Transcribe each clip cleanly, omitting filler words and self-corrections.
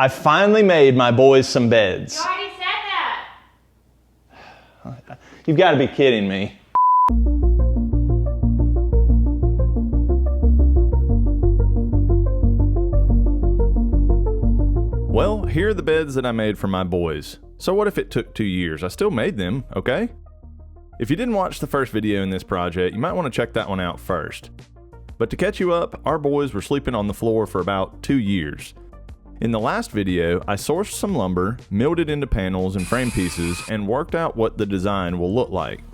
I finally made my boys some beds. You already said that. You've got to be kidding me. Well, here are the beds that I made for my boys. So what if it took 2 years? I still made them, okay? If you didn't watch the first video in this project, you might want to check that one out first. But to catch you up, our boys were sleeping on the floor for about 2 years. In the last video, I sourced some lumber, milled it into panels and frame pieces, and worked out what the design will look like.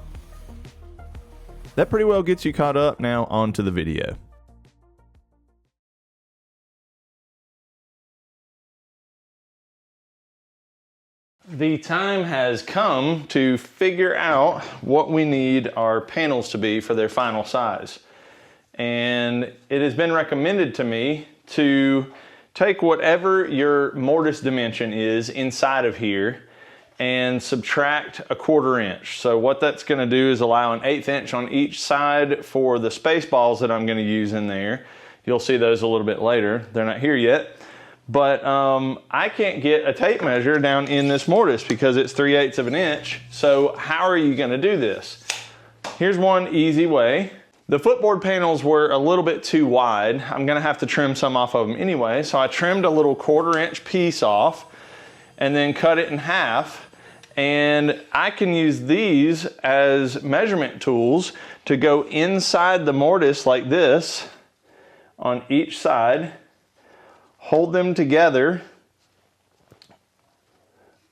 That pretty well gets you caught up. Now on to the video. The time has come to figure out what we need our panels to be for their final size. And it has been recommended to me to take whatever your mortise dimension is inside of here and subtract a 1/4 inch. So what that's going to do is allow an 1/8 inch on each side for the space balls that I'm going to use in there. You'll see those a little bit later. They're not here yet. But I can't get a tape measure down in this mortise because it's 3/8 of an inch. So how are you going to do this? Here's one easy way. The footboard panels were a little bit too wide. I'm going to have to trim some off of them anyway. So I trimmed a little 1/4 inch piece off and then cut it in half. And I can use these as measurement tools to go inside the mortise like this on each side. Hold them together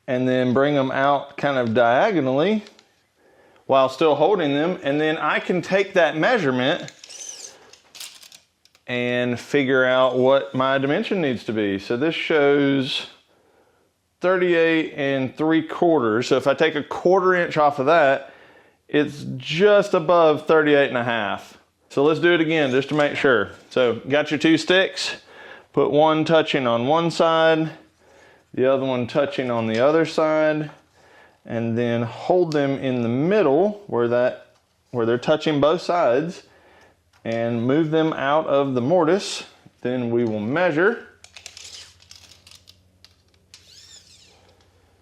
and then bring them out kind of diagonally while still holding them, and then I can take that measurement and figure out what my dimension needs to be. So this shows 38 3/4. So if I take a 1/4 inch off of that, it's just above 38.5. So let's do it again just to make sure. So got your 2 sticks. Put one touching on one side, the other one touching on the other side, and then hold them in the middle where they're touching both sides, and move them out of the mortise. Then we will measure.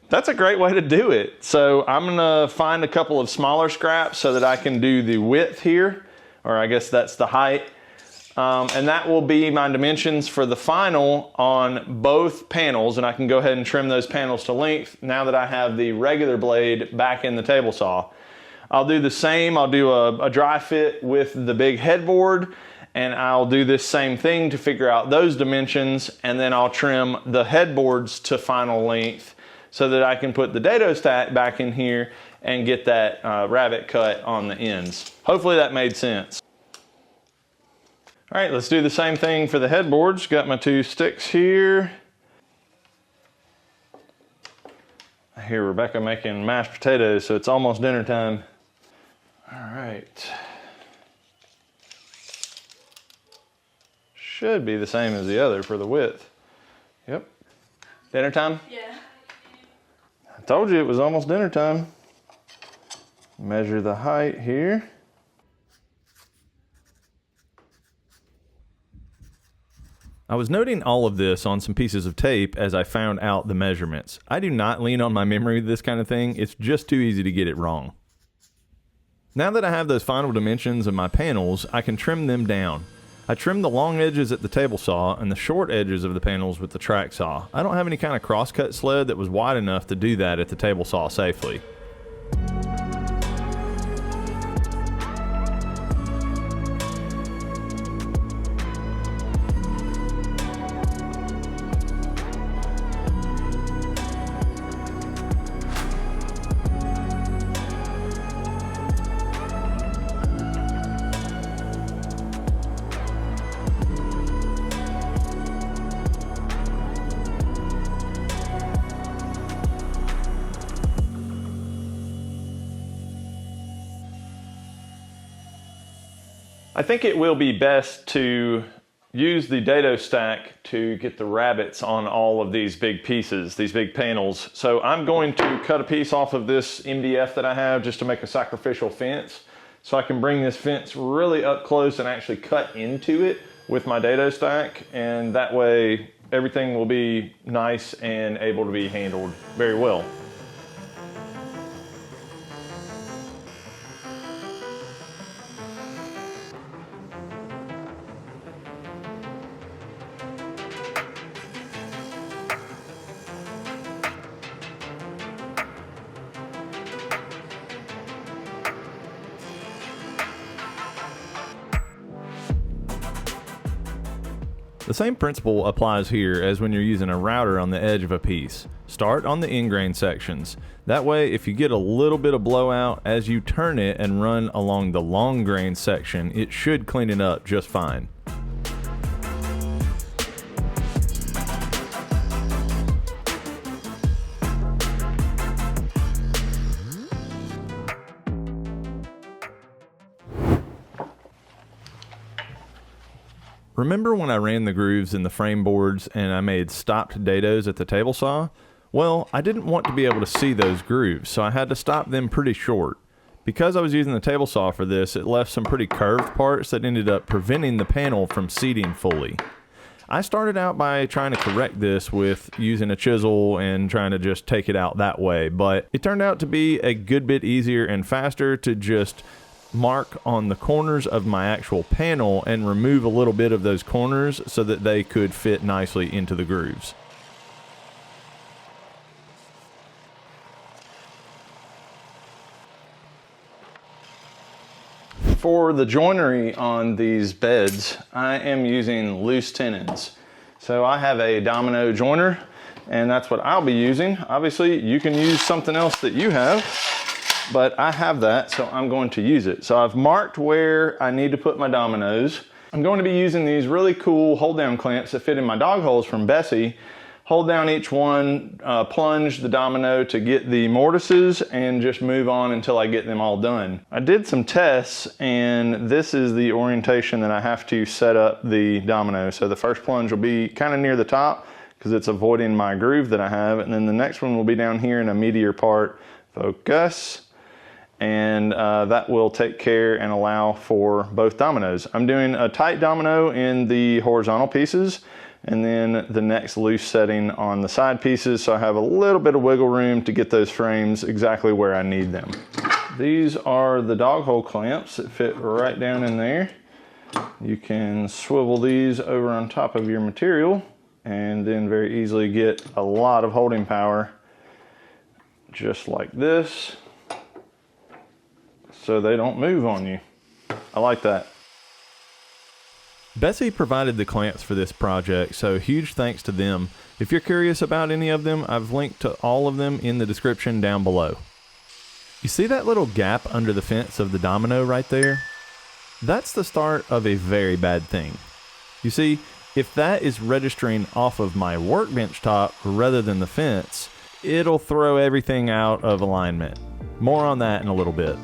That's a great way to do it. So I'm gonna find a couple of smaller scraps so that I can do the width here, or I guess that's the height. And that will be my dimensions for the final on both panels, and I can go ahead and trim those panels to length now that I have the regular blade back in the table saw. I'll do the same. I'll do a dry fit with the big headboard, and I'll do this same thing to figure out those dimensions, and then I'll trim the headboards to final length so that I can put the dado stack back in here and get that rabbet cut on the ends. Hopefully that made sense. All right, let's do the same thing for the headboards. Got my 2 sticks here. I hear Rebecca making mashed potatoes, so it's almost dinner time. All right. Should be the same as the other for the width. Yep. Dinner time? Yeah. I told you it was almost dinner time. Measure the height here. I was noting all of this on some pieces of tape as I found out the measurements. I do not lean on my memory with this kind of thing. It's just too easy to get it wrong. Now that I have those final dimensions of my panels, I can trim them down. I trimmed the long edges at the table saw and the short edges of the panels with the track saw. I don't have any kind of crosscut sled that was wide enough to do that at the table saw safely. I think it will be best to use the dado stack to get the rabbets on all of these big pieces, these big panels. So I'm going to cut a piece off of this MDF that I have just to make a sacrificial fence. So I can bring this fence really up close and actually cut into it with my dado stack. And that way everything will be nice and able to be handled very well. The same principle applies here as when you're using a router on the edge of a piece. Start on the end-grain sections. That way, if you get a little bit of blowout as you turn it and run along the long grain section, it should clean it up just fine. Remember when I ran the grooves in the frame boards and I made stopped dados at the table saw? Well, I didn't want to be able to see those grooves, so I had to stop them pretty short. Because I was using the table saw for this, it left some pretty curved parts that ended up preventing the panel from seating fully. I started out by trying to correct this with using a chisel and trying to just take it out that way, but it turned out to be a good bit easier and faster to just mark on the corners of my actual panel and remove a little bit of those corners so that they could fit nicely into the grooves. For the joinery on these beds, I am using loose tenons. So I have a Domino joiner, and that's what I'll be using. Obviously, you can use something else that you have, but I have that, so I'm going to use it. So I've marked where I need to put my dominoes. I'm going to be using these really cool hold down clamps that fit in my dog holes from Bessie. Hold down each one, plunge the domino to get the mortises, and just move on until I get them all done. I did some tests, and this is the orientation that I have to set up the domino. So the first plunge will be kind of near the top because it's avoiding my groove that I have, and then the next one will be down here in a meatier part. Focus. And that will take care and allow for both dominoes. I'm doing a tight domino in the horizontal pieces, and then the next loose setting on the side pieces, so I have a little bit of wiggle room to get those frames exactly where I need them. These are the dog hole clamps that fit right down in there. You can swivel these over on top of your material and then very easily get a lot of holding power, just like this, so they don't move on you. I like that. Bessie provided the clamps for this project, so huge thanks to them. If you're curious about any of them, I've linked to all of them in the description down below. You see that little gap under the fence of the domino right there? That's the start of a very bad thing. You see, if that is registering off of my workbench top rather than the fence, it'll throw everything out of alignment. More on that in a little bit.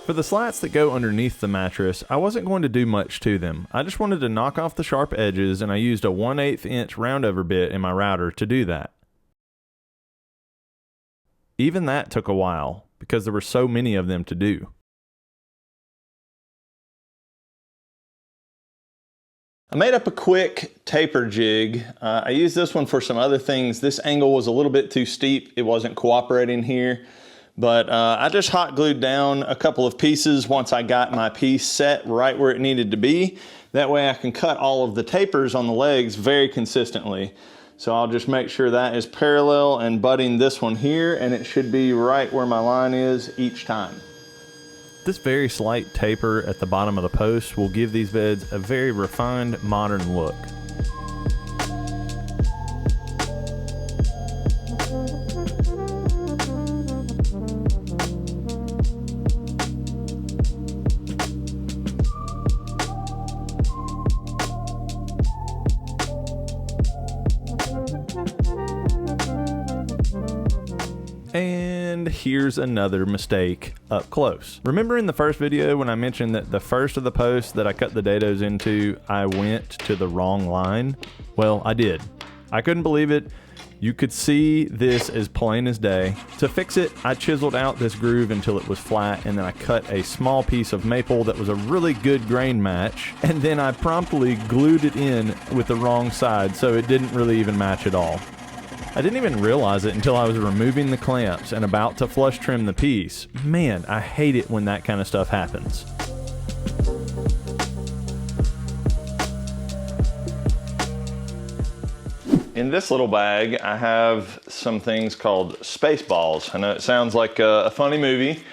For the slats that go underneath the mattress, I wasn't going to do much to them. I just wanted to knock off the sharp edges, and I used a 1/8 inch roundover bit in my router to do that. Even that took a while, because there were so many of them to do. I made up a quick taper jig. I used this one for some other things. This angle was a little bit too steep. It wasn't cooperating here. But I just hot glued down a couple of pieces once I got my piece set right where it needed to be. That way I can cut all of the tapers on the legs very consistently. So I'll just make sure that is parallel and butting this one here, and it should be right where my line is each time. This very slight taper at the bottom of the post will give these beds a very refined, modern look. And here's another mistake up close. Remember in the first video when I mentioned that the first of the posts that I cut the dados into, I went to the wrong line? Well, I did. I couldn't believe it. You could see this as plain as day. To fix it, I chiseled out this groove until it was flat, and then I cut a small piece of maple that was a really good grain match, and then I promptly glued it in with the wrong side, so it didn't really even match at all. I didn't even realize it until I was removing the clamps and about to flush trim the piece. Man, I hate it when that kind of stuff happens. In this little bag, I have some things called space balls. I know it sounds like a funny movie,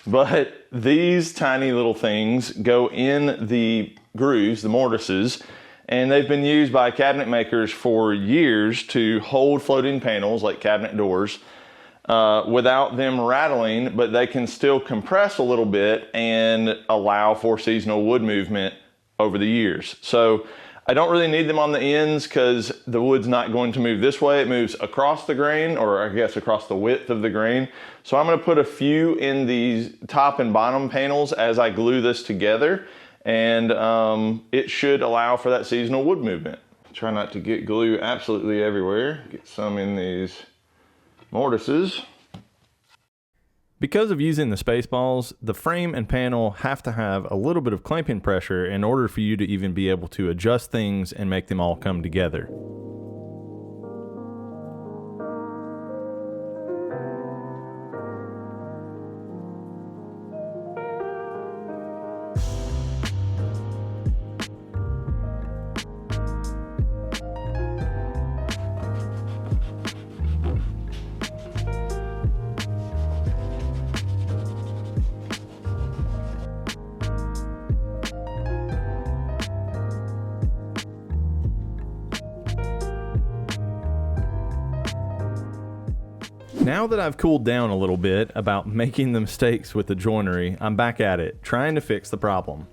but these tiny little things go in the grooves, the mortises, and they've been used by cabinet makers for years to hold floating panels like cabinet doors without them rattling, but they can still compress a little bit and allow for seasonal wood movement over the years. So I don't really need them on the ends because the wood's not going to move this way. It moves across the grain, or I guess across the width of the grain. So I'm going to put a few in these top and bottom panels as I glue this together, and it should allow for that seasonal wood movement. Try not to get glue absolutely everywhere. Get some in these mortises. Because of using the space balls, the frame and panel have to have a little bit of clamping pressure in order for you to even be able to adjust things and make them all come together. Now that I've cooled down a little bit about making the mistakes with the joinery, I'm back at it, trying to fix the problem.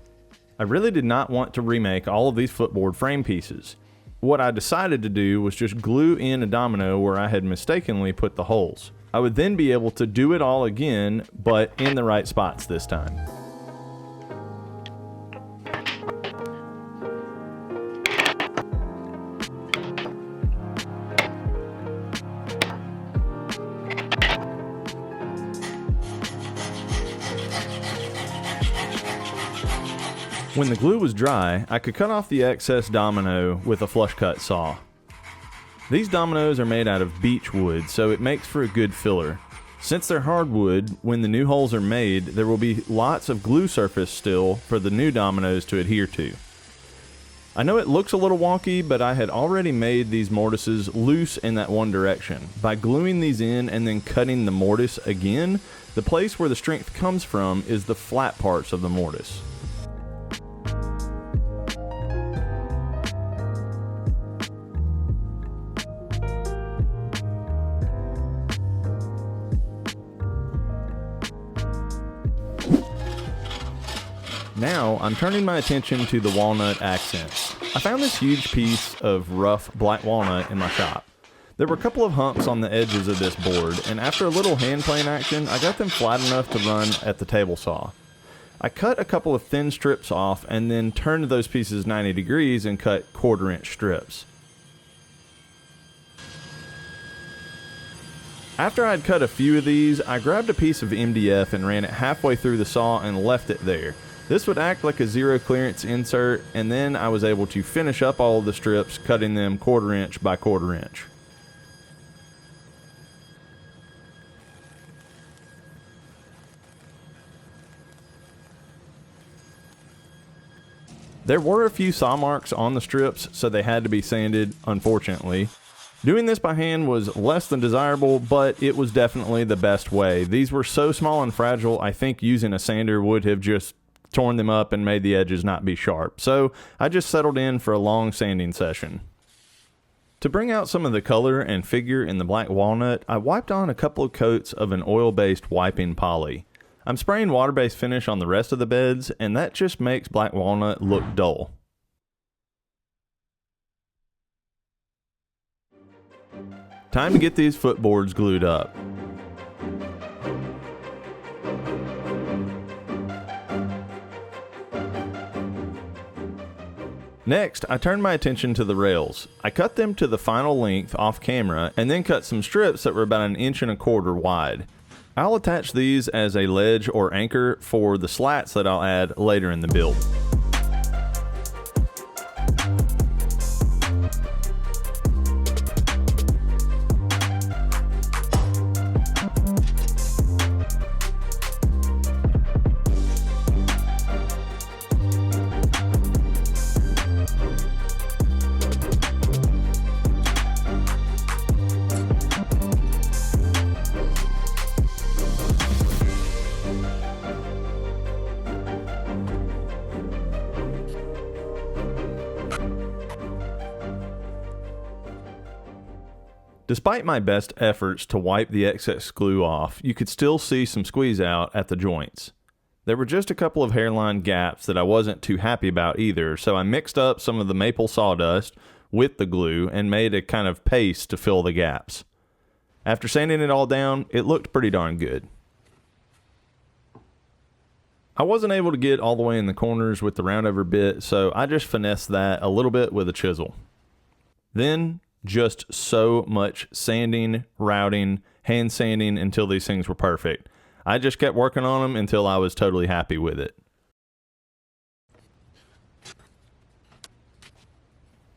I really did not want to remake all of these footboard frame pieces. What I decided to do was just glue in a domino where I had mistakenly put the holes. I would then be able to do it all again, but in the right spots this time. When the glue was dry, I could cut off the excess domino with a flush cut saw. These dominoes are made out of beech wood, so it makes for a good filler. Since they're hardwood, when the new holes are made, there will be lots of glue surface still for the new dominoes to adhere to. I know it looks a little wonky, but I had already made these mortises loose in that one direction. By gluing these in and then cutting the mortise again, the place where the strength comes from is the flat parts of the mortise. Now, I'm turning my attention to the walnut accents. I found this huge piece of rough black walnut in my shop. There were a couple of humps on the edges of this board, and after a little hand plane action, I got them flat enough to run at the table saw. I cut a couple of thin strips off and then turned those pieces 90 degrees and cut 1/4 inch strips. After I'd cut a few of these, I grabbed a piece of MDF and ran it halfway through the saw and left it there. This would act like a zero clearance insert, and then I was able to finish up all of the strips, cutting them 1/4 inch by 1/4 inch. There were a few saw marks on the strips, so they had to be sanded, unfortunately. Doing this by hand was less than desirable, but it was definitely the best way. These were so small and fragile, I think using a sander would have just torn them up and made the edges not be sharp. So I just settled in for a long sanding session. To bring out some of the color and figure in the black walnut, I wiped on a couple of coats of an oil-based wiping poly. I'm spraying water-based finish on the rest of the beds, and that just makes black walnut look dull. Time to get these footboards glued up. Next, I turned my attention to the rails. I cut them to the final length off camera and then cut some strips that were about 1.25 inches wide. I'll attach these as a ledge or anchor for the slats that I'll add later in the build. Despite my best efforts to wipe the excess glue off, you could still see some squeeze out at the joints. There were just a couple of hairline gaps that I wasn't too happy about either, so I mixed up some of the maple sawdust with the glue and made a kind of paste to fill the gaps. After sanding it all down, it looked pretty darn good. I wasn't able to get all the way in the corners with the roundover bit, so I just finessed that a little bit with a chisel. Then, just so much sanding, routing, hand sanding until these things were perfect. I just kept working on them until I was totally happy with it.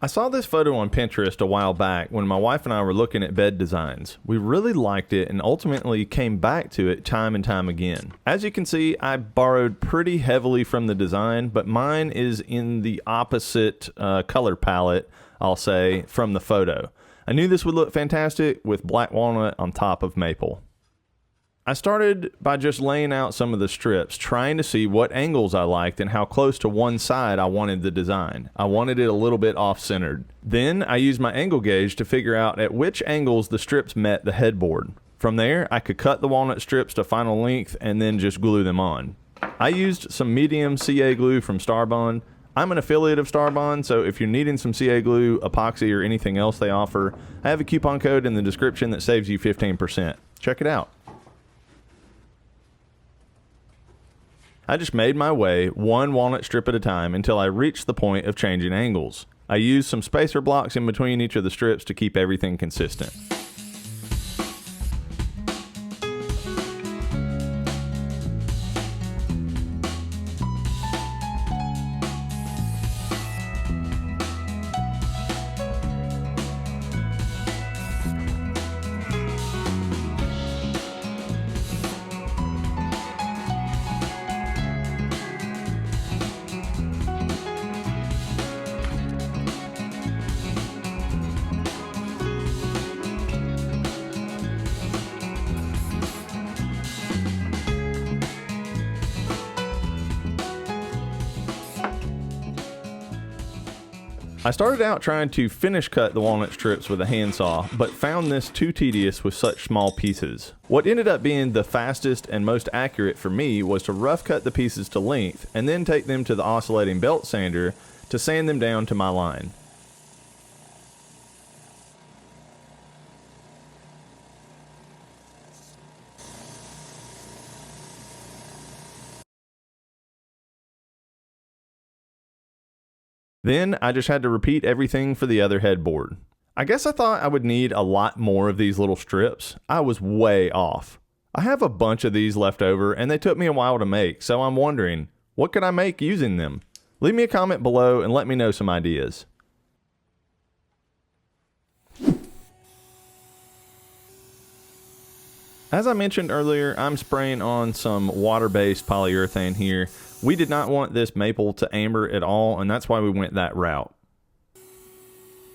I saw this photo on Pinterest a while back when my wife and I were looking at bed designs. We really liked it and ultimately came back to it time and time again. As you can see, I borrowed pretty heavily from the design, but mine is in the opposite color palette, I'll say, from the photo. I knew this would look fantastic with black walnut on top of maple. I started by just laying out some of the strips, trying to see what angles I liked and how close to one side I wanted the design. I wanted it a little bit off-centered. Then I used my angle gauge to figure out at which angles the strips met the headboard. From there, I could cut the walnut strips to final length and then just glue them on. I used some medium CA glue from Starbond. I'm an affiliate of Starbond, so if you're needing some CA glue, epoxy, or anything else they offer, I have a coupon code in the description that saves you 15%. Check it out. I just made my way one walnut strip at a time until I reached the point of changing angles. I used some spacer blocks in between each of the strips to keep everything consistent. I started out trying to finish cut the walnut strips with a handsaw, but found this too tedious with such small pieces. What ended up being the fastest and most accurate for me was to rough cut the pieces to length and then take them to the oscillating belt sander to sand them down to my line. Then I just had to repeat everything for the other headboard. I guess I thought I would need a lot more of these little strips. I was way off. I have a bunch of these left over and they took me a while to make, so I'm wondering, what could I make using them? Leave me a comment below and let me know some ideas. As I mentioned earlier, I'm spraying on some water-based polyurethane here. We did not want this maple to amber at all, and that's why we went that route.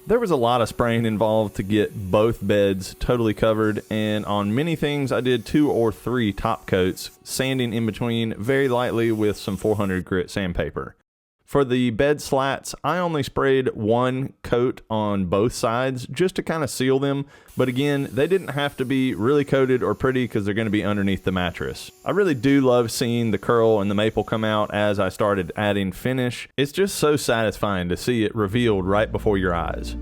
There was a lot of spraying involved to get both beds totally covered, and on many things I did 2 or 3 top coats, sanding in between very lightly with some 400 grit sandpaper. For the bed slats, I only sprayed 1 coat on both sides just to kind of seal them, but again, they didn't have to be really coated or pretty because they're going to be underneath the mattress. I really do love seeing the curl and the maple come out as I started adding finish. It's just so satisfying to see it revealed right before your eyes.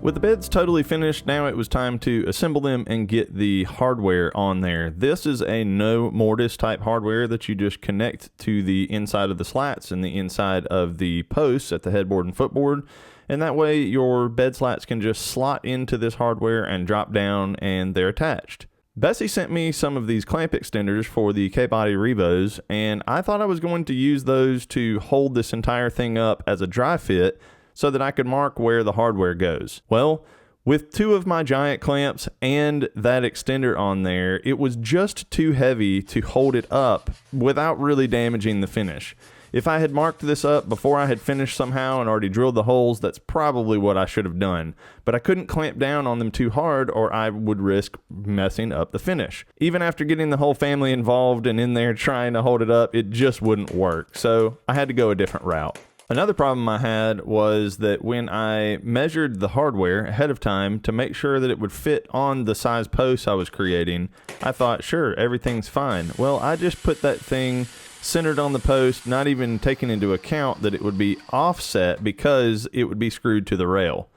With the beds totally finished, now it was time to assemble them and get the hardware on there. This is a no mortise type hardware that you just connect to the inside of the slats and the inside of the posts at the headboard and footboard. And that way your bed slats can just slot into this hardware and drop down and they're attached. Bessie sent me some of these clamp extenders for the K-body Revos, and I thought I was going to use those to hold this entire thing up as a dry fit so that I could mark where the hardware goes. Well, with two of my giant clamps and that extender on there, it was just too heavy to hold it up without really damaging the finish. If I had marked this up before I had finished somehow and already drilled the holes, that's probably what I should have done. But I couldn't clamp down on them too hard or I would risk messing up the finish. Even after getting the whole family involved and in there trying to hold it up, it just wouldn't work. So I had to go a different route. Another problem I had was that when I measured the hardware ahead of time to make sure that it would fit on the size posts I was creating, I thought, sure, everything's fine. Well, I just put that thing centered on the post, not even taking into account that it would be offset because it would be screwed to the rail.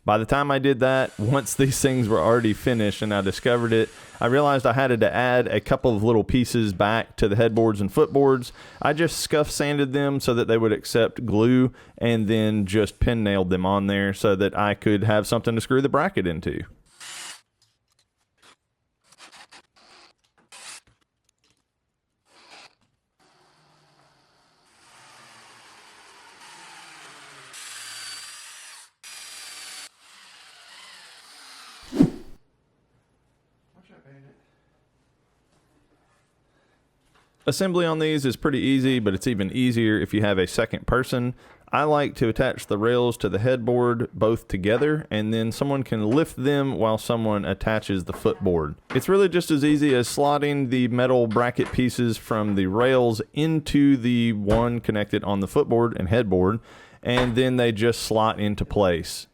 By the time I did that, once these things were already finished and I discovered it, I realized I had to add a couple of little pieces back to the headboards and footboards. I just scuff sanded them so that they would accept glue and then just pin nailed them on there so that I could have something to screw the bracket into. Assembly on these is pretty easy, but it's even easier if you have a second person. I like to attach the rails to the headboard both together, and then someone can lift them while someone attaches the footboard. It's really just as easy as slotting the metal bracket pieces from the rails into the one connected on the footboard and headboard, and then they just slot into place.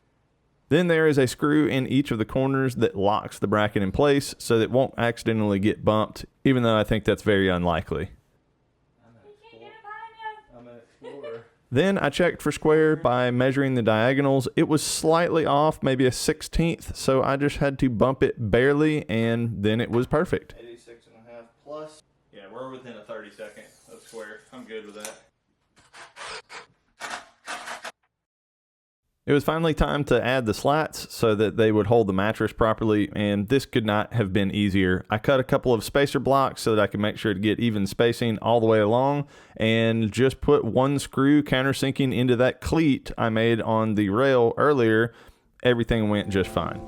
Then there is a screw in each of the corners that locks the bracket in place so that it won't accidentally get bumped, even though I think that's very unlikely. I'm an explorer. Then I checked for square by measuring the diagonals. It was slightly off, maybe a 1/16, so I just had to bump it barely and then it was perfect. 86.5 plus. Yeah, we're within a 32nd of square. I'm good with that. It was finally time to add the slats so that they would hold the mattress properly, and this could not have been easier. I cut a couple of spacer blocks so that I could make sure to get even spacing all the way along, and just put one screw countersinking into that cleat I made on the rail earlier. Everything went just fine.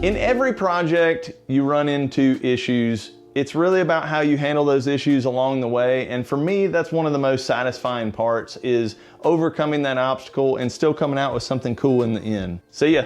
In every project, you run into issues. It's really about how you handle those issues along the way. And for me, that's one of the most satisfying parts, is overcoming that obstacle and still coming out with something cool in the end. See ya.